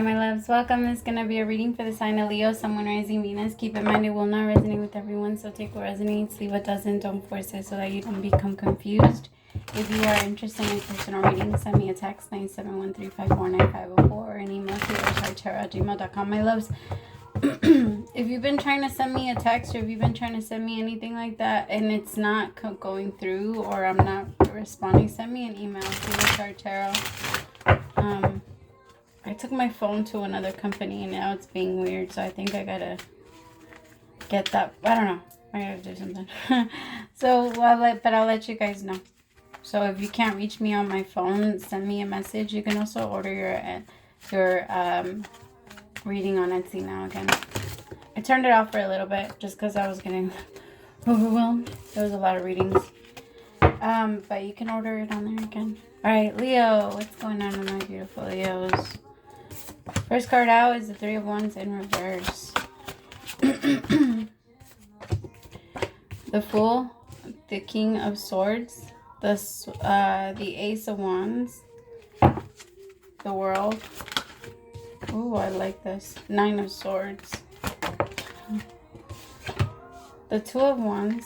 my loves, welcome. This is going to be a reading for the sign of Leo, Sun, Moon, Rising, Venus. Keep in mind it will not resonate with everyone, so take what resonates, leave what doesn't. Don't force it so that you don't become confused. If you are interested in personal reading, send me a text 971-354-9504 or an email to HealersHeartTarot@gmail.com. My loves, if you've been trying to send me a text or if you've been trying to send me anything like that and it's not going through or I'm not responding, send me an email to HealersHeartTarot. I took my phone to another company and now it's being weird, so I think I gotta get that. I don't know. I gotta do something. So I'll let you guys know. So if you can't reach me on my phone, send me a message. You can also order your reading on Etsy now again. I turned it off for a little bit just because I was getting overwhelmed. There was a lot of readings. But you can order it on there again. Alright, Leo, what's going on with my beautiful Leos? First card out is the Three of Wands in reverse. The Fool, the King of Swords, the Ace of Wands, the World. Ooh, I like this. Nine of Swords. The Two of Wands.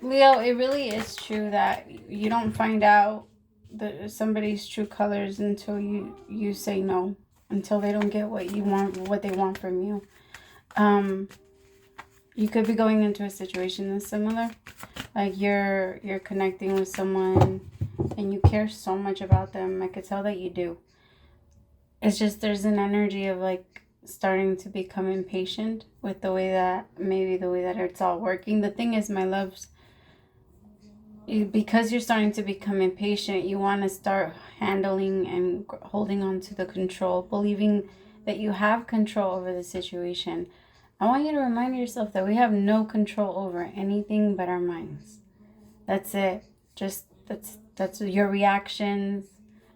Leo, it really is true that you don't find out somebody's true colors until you say no, until they don't get what you want, what they want from you. You could be going into a situation that's similar, like you're connecting with someone and you care so much about them. I could tell that you do. It's just there's an energy of like starting to become impatient with the way that it's all working. The thing is, my loves, because you're starting to become impatient, you want to start handling and holding on to the control, believing that you have control over the situation. I want you to remind yourself that we have no control over anything but our minds. That's it. Just that's your reactions,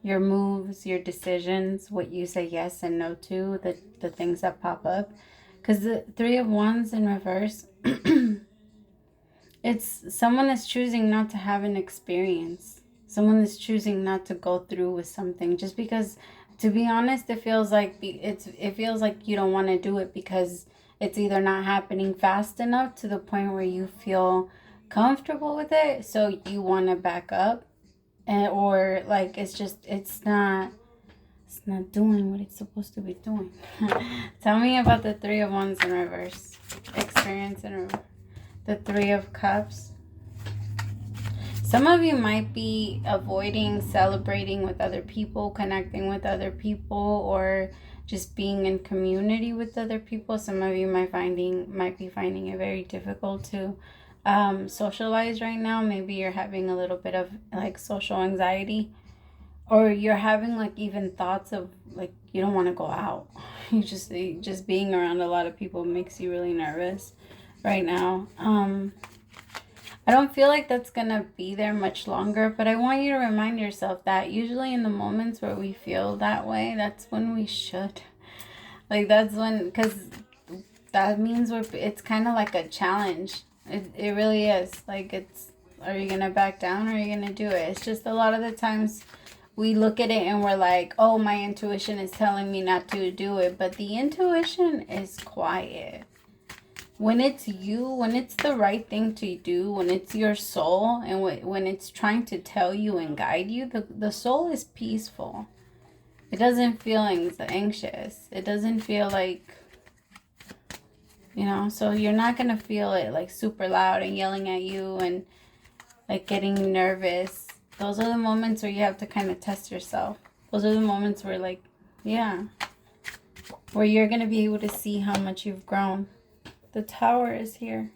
your moves, your decisions, what you say yes and no to, the things that pop up. Because the Three of Wands in reverse, it's someone that's choosing not to have an experience. Someone that's choosing not to go through with something just because, to be honest, it feels like you don't want to do it because it's either not happening fast enough to the point where you feel comfortable with it, so you want to back up, or like it's not doing what it's supposed to be doing. Tell me about the Three of Wands in reverse. Experience in reverse. The Three of Cups. Some of you might be avoiding celebrating with other people, connecting with other people, or just being in community with other people. Some of you might be finding it very difficult to socialize right now. Maybe you're having a little bit of like social anxiety, or you're having like even thoughts of like you don't want to go out. You just being around a lot of people makes you really nervous right now. I don't feel like that's gonna be there much longer, but I want you to remind yourself that usually in the moments where we feel that way, that's when we should, like, that's when, because that means it's kind of like a challenge. It really is. Like, are you gonna back down or are you gonna do it? It's just a lot of the times we look at it and we're like, oh, my intuition is telling me not to do it, but the intuition is quiet. When it's you, when it's the right thing to do, when it's your soul, and when it's trying to tell you and guide you, the soul is peaceful. It doesn't feel anxious. It doesn't feel like, so you're not going to feel it like super loud and yelling at you and like getting nervous. Those are the moments where you have to kind of test yourself. Those are the moments where like, where you're going to be able to see how much you've grown. The Tower is here.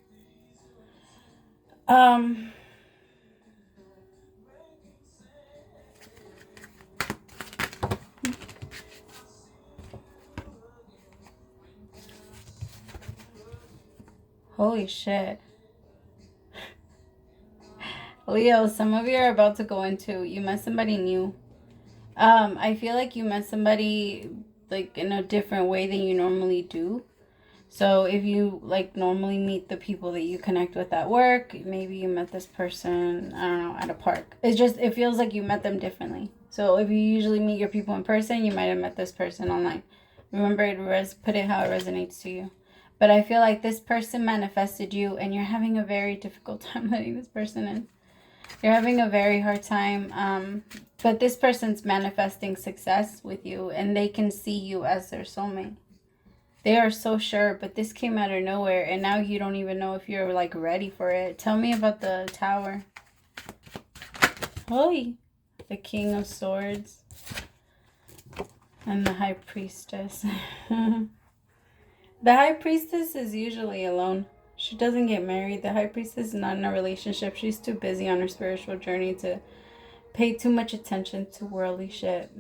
Holy shit. Leo, some of you are about to go into, you met somebody new. I feel like you met somebody like in a different way than you normally do. So if you like normally meet the people that you connect with at work, maybe you met this person, I don't know, at a park. It feels like you met them differently. So if you usually meet your people in person, you might have met this person online. Remember, put it how it resonates to you. But I feel like this person manifested you, and you're having a very difficult time letting this person in. You're having a very hard time. But this person's manifesting success with you, and they can see you as their soulmate. They are so sure, but this came out of nowhere, and now you don't even know if you're, like, ready for it. Tell me about the Tower. Holy. The King of Swords. And the High Priestess. The High Priestess is usually alone. She doesn't get married. The High Priestess is not in a relationship. She's too busy on her spiritual journey to pay too much attention to worldly shit.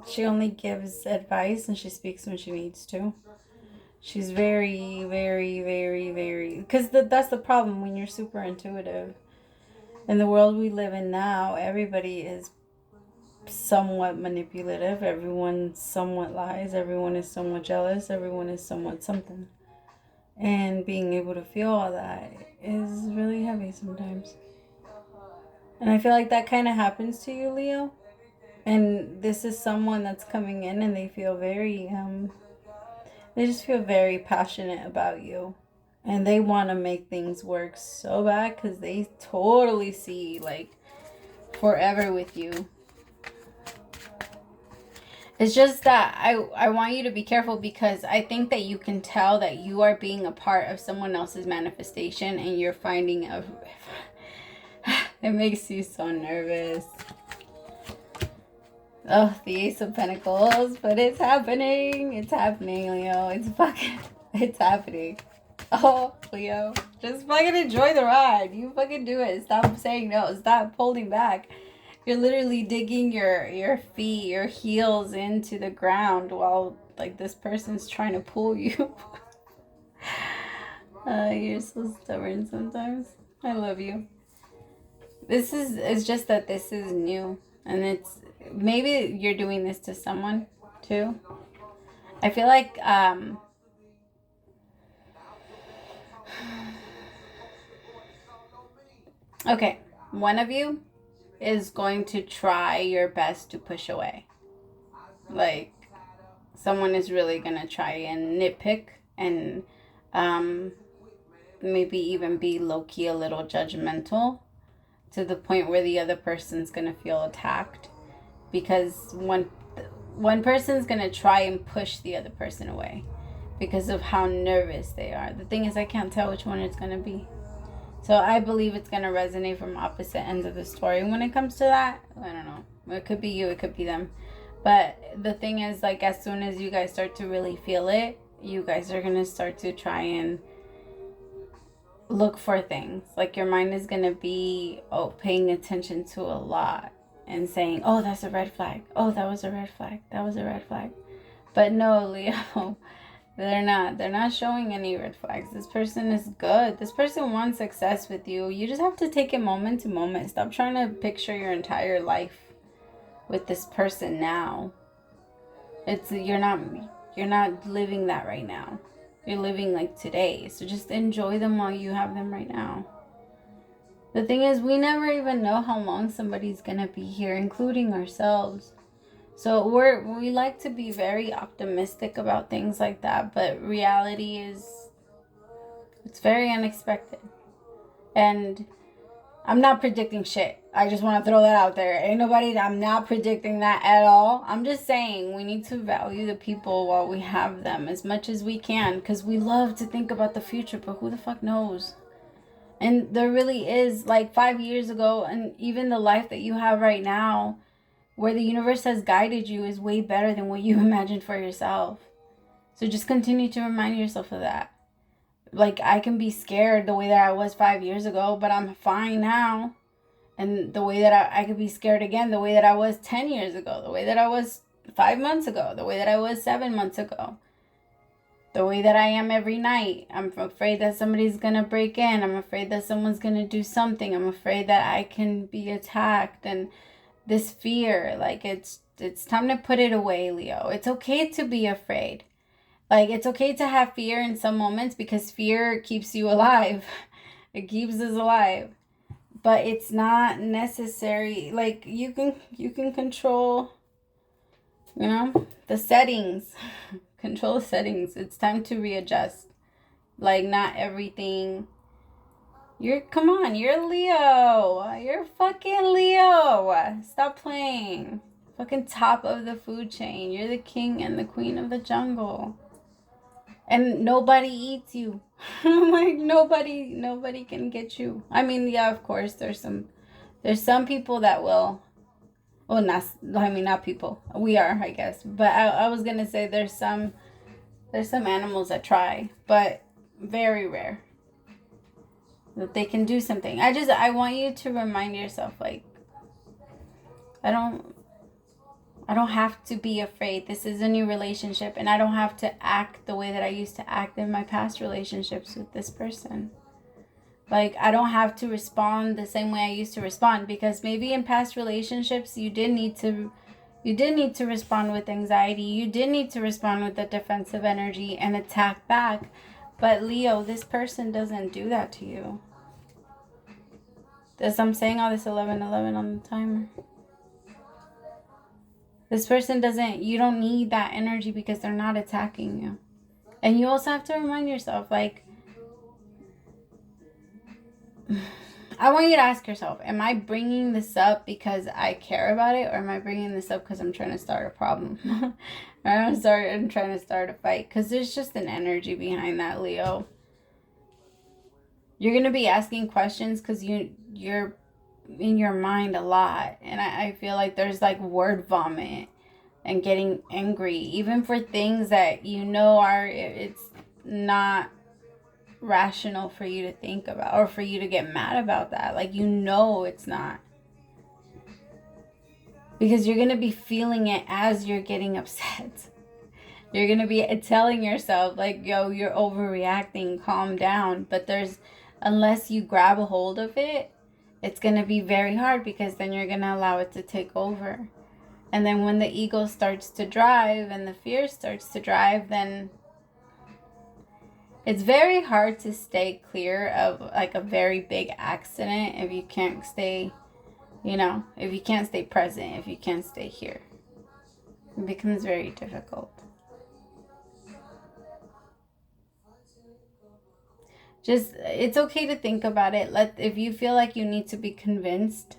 She only gives advice, and she speaks when she needs to. She's very, very, very, very... Because that's the problem when you're super intuitive. In the world we live in now, everybody is somewhat manipulative. Everyone somewhat lies. Everyone is somewhat jealous. Everyone is somewhat something. And being able to feel all that is really heavy sometimes. And I feel like that kind of happens to you, Leo. And this is someone that's coming in, and they feel very... they just feel very passionate about you. And they want to make things work so bad because they totally see, like, forever with you. It's just that I want you to be careful, because I think that you can tell that you are being a part of someone else's manifestation, and you're finding a... It makes you so nervous. Oh, the Ace of Pentacles, but it's happening. It's happening, Leo. It's happening. Oh, Leo, just fucking enjoy the ride. You fucking do it. Stop saying no. Stop holding back. You're literally digging your feet, your heels into the ground while, like, this person's trying to pull you. You're so stubborn sometimes. I love you. It's just that this is new, and it's, maybe you're doing this to someone too. I feel like, okay, one of you is going to try your best to push away. Like, someone is really going to try and nitpick and maybe even be low-key a little judgmental, to the point where the other person's going to feel attacked. Because one person's going to try and push the other person away because of how nervous they are. The thing is, I can't tell which one it's going to be. So I believe it's going to resonate from opposite ends of the story when it comes to that. I don't know. It could be you. It could be them. But the thing is, like, as soon as you guys start to really feel it, you guys are going to start to try and look for things. Like, your mind is going to be paying attention to a lot and saying, oh, that's a red flag. Oh, that was a red flag. That was a red flag. But no, Leo. They're not showing any red flags. This person is good. This person wants success with you. You just have to take it moment to moment. Stop trying to picture your entire life with this person now. You're not living that right now. You're living like today. So just enjoy them while you have them right now. The thing is, we never even know how long somebody's gonna be here, including ourselves. So we like to be very optimistic about things like that, but reality is, it's very unexpected. And I'm not predicting shit. I just want to throw that out there. I'm not predicting that at all. I'm just saying we need to value the people while we have them as much as we can, because we love to think about the future, but who the fuck knows? And there really is, like, 5 years ago, and even the life that you have right now, where the universe has guided you, is way better than what you imagined for yourself. So just continue to remind yourself of that. Like, I can be scared the way that I was 5 years ago, but I'm fine now. And the way that I could be scared again, the way that I was 10 years ago, the way that I was 5 months ago, the way that I was 7 months ago, the way that I am every night. I'm afraid that somebody's going to break in. I'm afraid that someone's going to do something. I'm afraid that I can be attacked. And this fear, like, it's time to put it away, Leo. It's okay to be afraid. Like, it's okay to have fear in some moments because fear keeps you alive. It keeps us alive. But it's not necessary. Like, you can control, you know, the settings. Control the settings. It's time to readjust. Like, not everything. Come on, you're Leo. You're fucking Leo. Stop playing. Fucking top of the food chain. You're the king and the queen of the jungle. And nobody eats you. Like, nobody can get you. I mean, yeah, of course, there's some people that will. Well, not people. We are, I guess. But I was gonna say there's some animals that try, but very rare that they can do something. I want you to remind yourself, like, I don't have to be afraid. This is a new relationship, and I don't have to act the way that I used to act in my past relationships with this person. Like, I don't have to respond the same way I used to respond, because maybe in past relationships you did need to respond with anxiety. You did need to respond with the defensive energy and attack back. But Leo, this person doesn't do that to you. I'm saying all this 11:11 on the timer. This person you don't need that energy because they're not attacking you. And you also have to remind yourself, like, I want you to ask yourself, am I bringing this up because I care about it, or am I bringing this up because I'm trying to start a problem? Or I'm trying to start a fight? Because there's just an energy behind that, Leo. You're going to be asking questions because you're in your mind a lot. And I feel like there's like word vomit and getting angry, even for things that it's not rational for you to think about, or for you to get mad about that. Like, it's not. Because you're going to be feeling it as you're getting upset. You're going to be telling yourself, like, yo, you're overreacting, calm down. But unless you grab a hold of it, it's going to be very hard, because then you're going to allow it to take over. And then when the ego starts to drive and the fear starts to drive, then it's very hard to stay clear of like a very big accident if you can't stay, if you can't stay present, if you can't stay here. It becomes very difficult. It's okay to think about it. If you feel like you need to be convinced,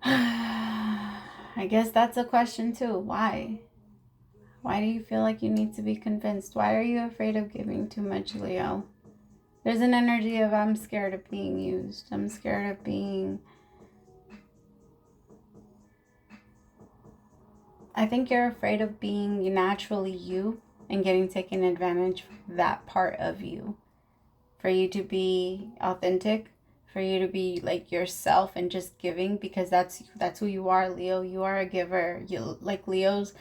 I guess that's a question too. Why? Why do you feel like you need to be convinced? Why are you afraid of giving too much, Leo? There's an energy of, I'm scared of being used. I'm scared of being... I think you're afraid of being naturally you and getting taken advantage of that part of you. For you to be authentic, for you to be like yourself and just giving, because that's who you are, Leo. You are a giver. Like, Leo's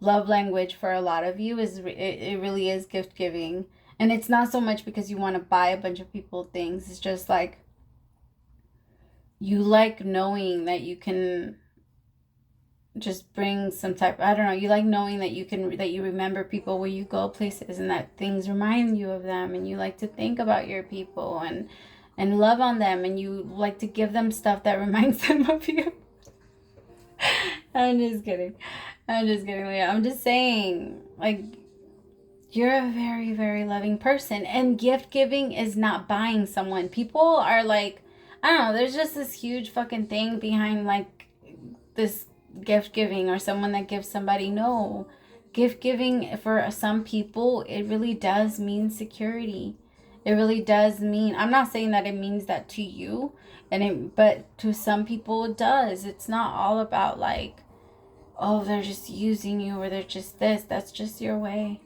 love language for a lot of you is it really is gift giving. And it's not so much because you want to buy a bunch of people things. It's just like, you like knowing that you can just bring some type, I don't know, you like knowing that you remember people where you go places, and that things remind you of them, and you like to think about your people and love on them, and you like to give them stuff that reminds them of you. I'm just kidding, Leah. I'm just saying, like, you're a very, very loving person, and gift giving is not buying someone. People are like, I don't know, there's just this huge fucking thing behind like this gift giving, or someone that gives somebody. No, gift giving for some people, it really does mean security. It really does mean, I'm not saying that it means that to you, but to some people it does. It's not all about like, oh, they're just using you, or they're just this. That's just your way.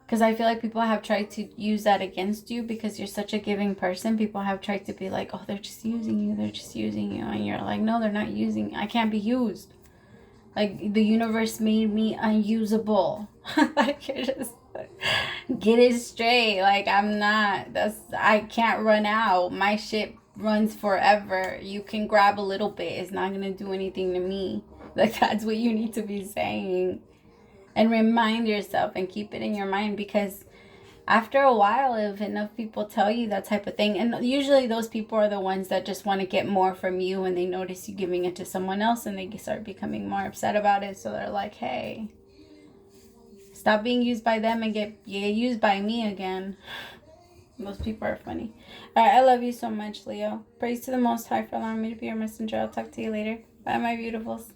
Because I feel like people have tried to use that against you because you're such a giving person. People have tried to be like, oh, they're just using you. They're just using you. And you're like, no, they're not using. I can't be used. Like, the universe made me unusable. Like, you're just, get it straight. Like, I can't run out. My shit runs forever. You can grab a little bit. It's not going to do anything to me. Like, that's what you need to be saying. And remind yourself and keep it in your mind, because after a while, if enough people tell you that type of thing, and usually those people are the ones that just want to get more from you, and they notice you giving it to someone else, and they start becoming more upset about it. So they're like, hey, stop being used by them and get used by me again. Those people are funny. All right, I love you so much, Leo. Praise to the Most High for allowing me to be your messenger. I'll talk to you later. Bye, my beautifuls.